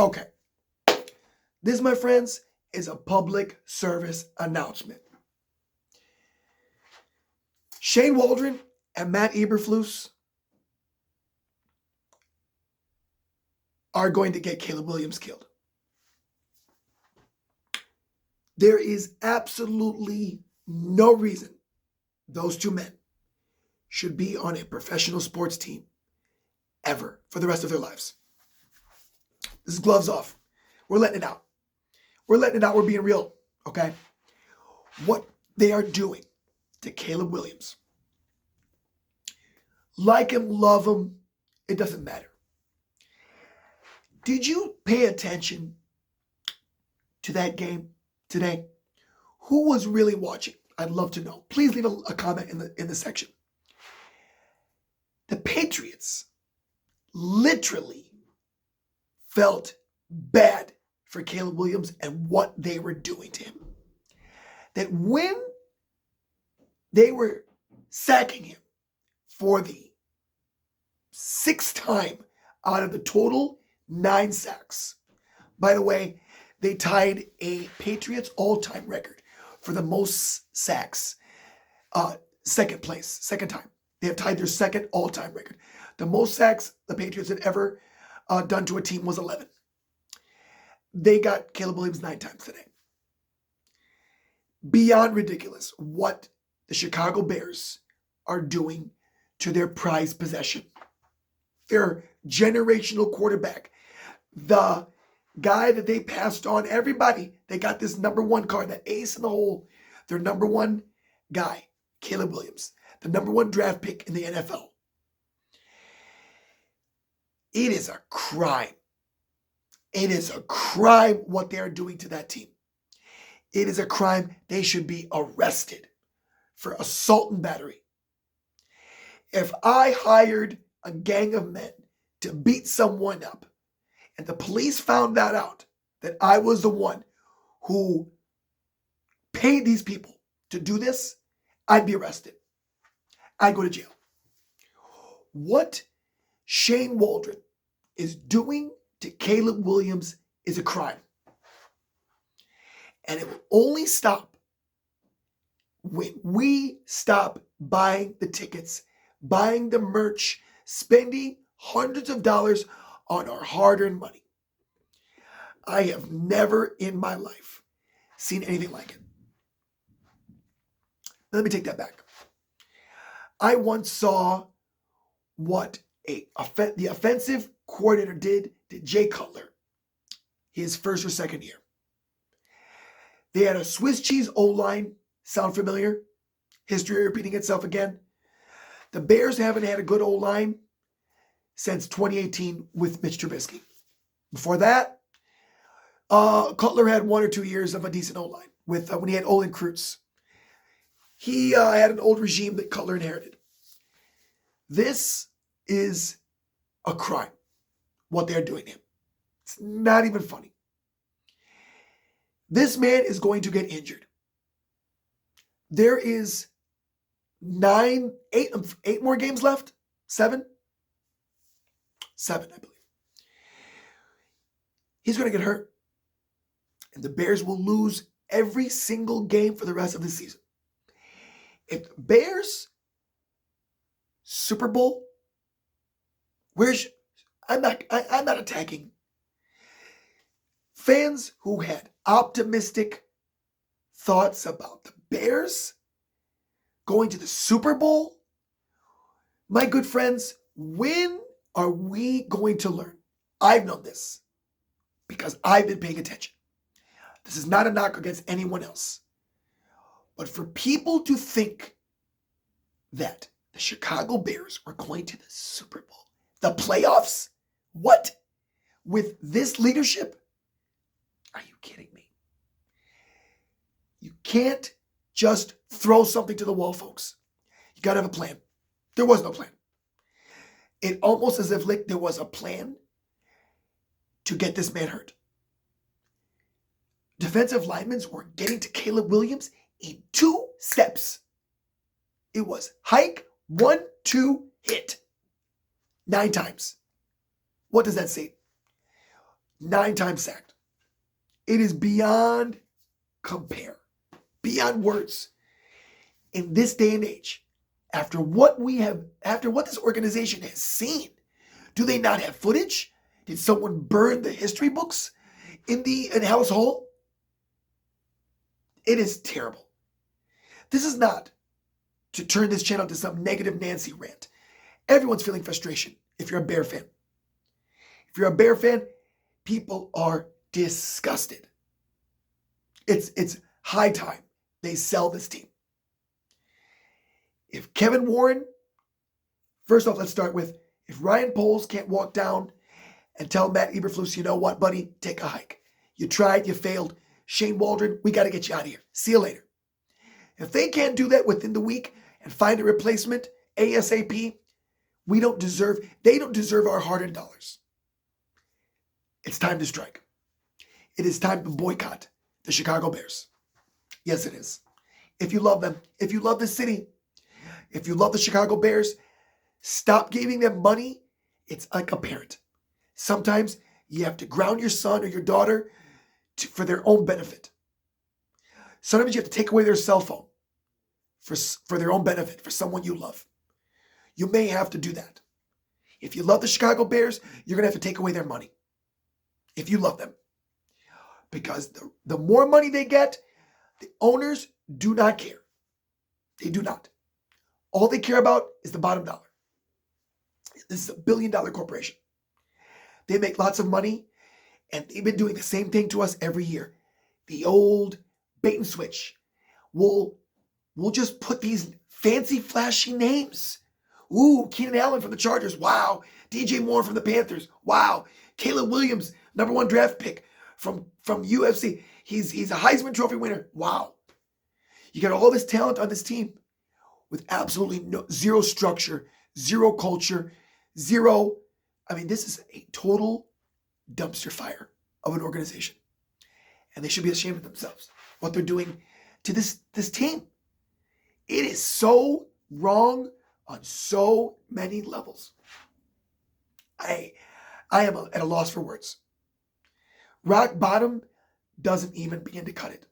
Okay. This, my friends, is a public service announcement. Shane Waldron and Matt Eberflus are going to get Caleb Williams killed. There is absolutely no reason those two men should be on a professional sports team ever for the rest of their lives. This is gloves off. We're letting it out. We're letting it out. We're being real, okay? What they are doing to Caleb Williams, like him, love him, it doesn't matter. Did you pay attention to that game today? Who was really watching? I'd love to know. Please leave a comment in the section. The Patriots literally felt bad for Caleb Williams and what they were doing to him. That when they were sacking him for the 6th time out of the total 9 sacks. By the way, they tied a Patriots all-time record for the most sacks. Second place, second time. They have tied their second all-time record. The most sacks the Patriots had ever done to a team was 11. They got Caleb Williams 9 times today. Beyond ridiculous what the Chicago Bears are doing to their prized possession. Their generational quarterback. The guy that they passed on everybody. They got this number 1 card, that ace in the hole. Their number 1 guy, Caleb Williams. The number 1 draft pick in the NFL. It is a crime. It is a crime what they are doing to that team. It is a crime. They should be arrested for assault and battery. If I hired a gang of men to beat someone up and the police found that out, that I was the one who paid these people to do this, I'd be arrested. I'd go to jail. What Shane Waldron is doing to Caleb Williams is a crime. And it will only stop when we stop buying the tickets, buying the merch, spending hundreds of dollars on our hard-earned money. I have never in my life seen anything like it. Let me take that back. I once saw what the offensive coordinator did to Jay Cutler his first or second year. They had a Swiss cheese O-line. Sound familiar? History repeating itself again. The Bears haven't had a good O-line since 2018 with Mitch Trubisky. Before that, Cutler had 1 or 2 years of a decent O-line with when he had Olin Kreutz. He had an old regime that Cutler inherited. This is a crime, what they're doing to him. It's not even funny. This man is going to get injured. There is 8 more games left. 7, I believe. He's going to get hurt. And the Bears will lose every single game for the rest of the season. If the Bears Super Bowl, I'm not attacking fans who had optimistic thoughts about the Bears going to the Super Bowl. My good friends, when are we going to learn? I've known this because I've been paying attention. This is not a knock against anyone else. But for people to think that the Chicago Bears are going to the Super Bowl, the playoffs, what? With this leadership? Are you kidding me? You can't just throw something to the wall, folks. You got to have a plan. There was no plan. It almost as if there was a plan to get this man hurt. Defensive linemen were getting to Caleb Williams in 2 steps. It was hike, 1, 2, hit. 9 times. What does that say? 9 times sacked. It is beyond compare, beyond words. In this day and age, after what this organization has seen, do they not have footage? Did someone burn the history books in household? It is terrible. This is not to turn this channel to some negative Nancy rant. Everyone's feeling frustration if you're a Bear fan. If you're a Bear fan, people are disgusted. It's high time they sell this team. If Kevin Warren, first off, let's start with, if Ryan Poles can't walk down and tell Matt Eberflus, you know what, buddy, take a hike. You tried, you failed. Shane Waldron, we got to get you out of here. See you later. If they can't do that within the week and find a replacement ASAP, they don't deserve our hard-earned dollars. It's time to strike. It is time to boycott the Chicago Bears. Yes, it is. If you love them, if you love the city, if you love the Chicago Bears, stop giving them money. It's like a parent. Sometimes you have to ground your son or your daughter for their own benefit. Sometimes you have to take away their cell phone for their own benefit, for someone you love. You may have to do that. If you love the Chicago Bears, you're going to have to take away their money. If you love them. Because the more money they get, the owners do not care. They do not. All they care about is the bottom dollar. This is $1 billion corporation. They make lots of money, and they've been doing the same thing to us every year. The old bait and switch. We'll just put these fancy, flashy names. Ooh, Keenan Allen from the Chargers. Wow. DJ Moore from the Panthers. Wow. Caleb Williams, #1 draft pick from UFC. He's a Heisman Trophy winner. Wow. You got all this talent on this team with absolutely zero structure, zero culture, zero. I mean, this is a total dumpster fire of an organization. And they should be ashamed of themselves, what they're doing to this team. It is so wrong on so many levels. I am at a loss for words. Rock bottom doesn't even begin to cut it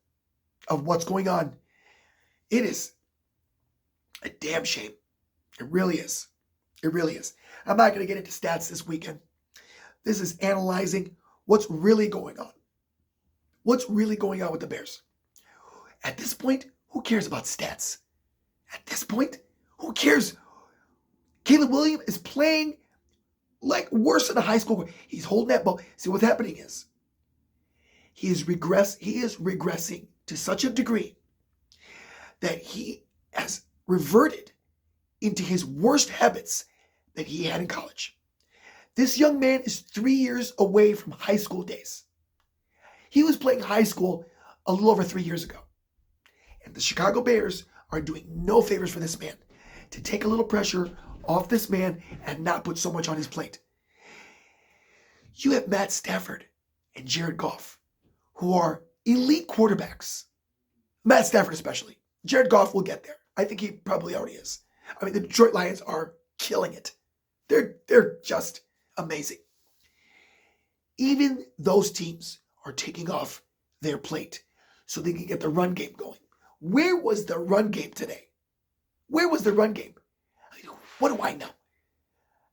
of what's going on. It is a damn shame. It really is. It really is. I'm not going to get into stats this weekend. This is analyzing what's really going on. What's really going on with the Bears? At this point, who cares about stats? At this point, who cares? Caleb Williams is playing like worse than a high school. He's holding that ball. See, what's happening is he is regressing to such a degree that he has reverted into his worst habits that he had in college. This young man is 3 years away from high school days. He was playing high school a little over 3 years ago. And the Chicago Bears are doing no favors for this man to take a little pressure off this man and not put so much on his plate. You have Matt Stafford and Jared Goff, who are elite quarterbacks. Matt Stafford especially. Jared Goff will get there. I think he probably already is. I mean, the Detroit Lions are killing it. They're just amazing. Even those teams are taking off their plate so they can get the run game going. Where was the run game today? Where was the run game? What do I know?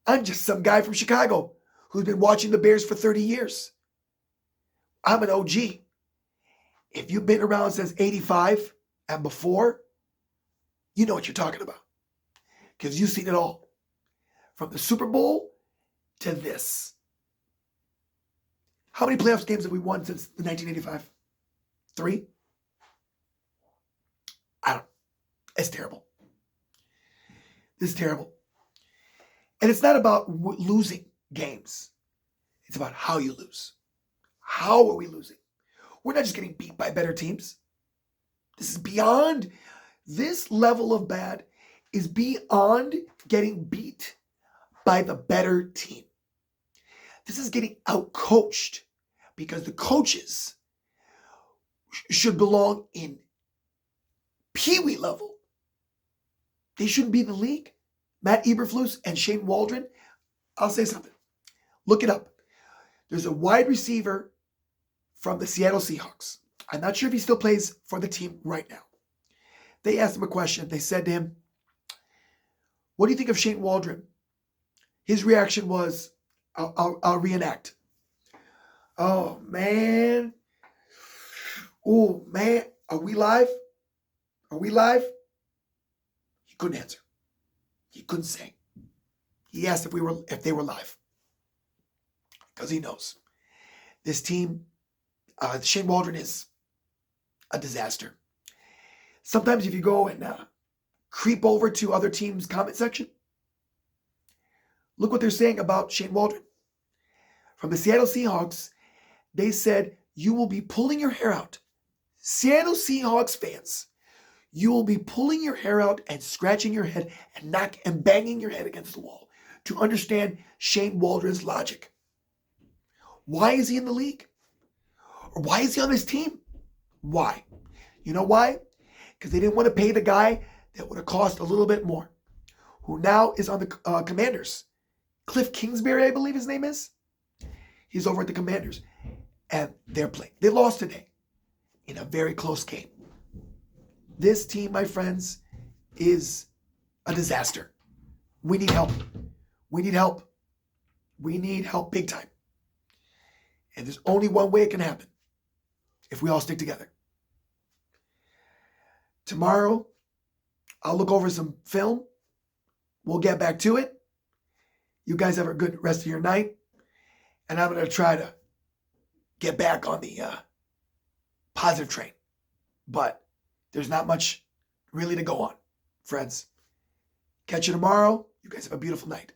I'm just some guy from Chicago who's been watching the Bears for 30 years. I'm an OG. If you've been around since 85 and before, you know what you're talking about. Because you've seen it all. From the Super Bowl to this. How many playoffs games have we won since the 1985? 3? I don't know. It's terrible. This is terrible. And it's not about losing games. It's about how you lose. How are we losing? We're not just getting beat by better teams. This is beyond, this level of bad is beyond getting beat by the better team. This is getting out-coached because the coaches should belong in Pee-wee level. They shouldn't be in the league. Matt Eberflus and Shane Waldron, I'll say something. Look it up. There's a wide receiver from the Seattle Seahawks. I'm not sure if he still plays for the team right now. They asked him a question. They said to him, what do you think of Shane Waldron? His reaction was, I'll reenact. Oh, man. Oh, man. Are we live? Are we live? He couldn't answer. He couldn't say. He asked if they were live. Because he knows. This team, Shane Waldron is a disaster. Sometimes if you go and creep over to other teams' comment section, look what they're saying about Shane Waldron. From the Seattle Seahawks, they said, you will be pulling your hair out. Seattle Seahawks fans, you will be pulling your hair out and scratching your head and banging your head against the wall to understand Shane Waldron's logic. Why is he in the league? Or why is he on this team? Why? You know why? Because they didn't want to pay the guy that would have cost a little bit more, who now is on the Commanders. Cliff Kingsbury, I believe his name is. He's over at the Commanders. And they're playing. They lost today in a very close game. This team, my friends, is a disaster. We need help. We need help. We need help big time. And there's only one way it can happen. If we all stick together. Tomorrow, I'll look over some film. We'll get back to it. You guys have a good rest of your night. And I'm going to try to get back on the positive train. But there's not much really to go on, friends. Catch you tomorrow. You guys have a beautiful night.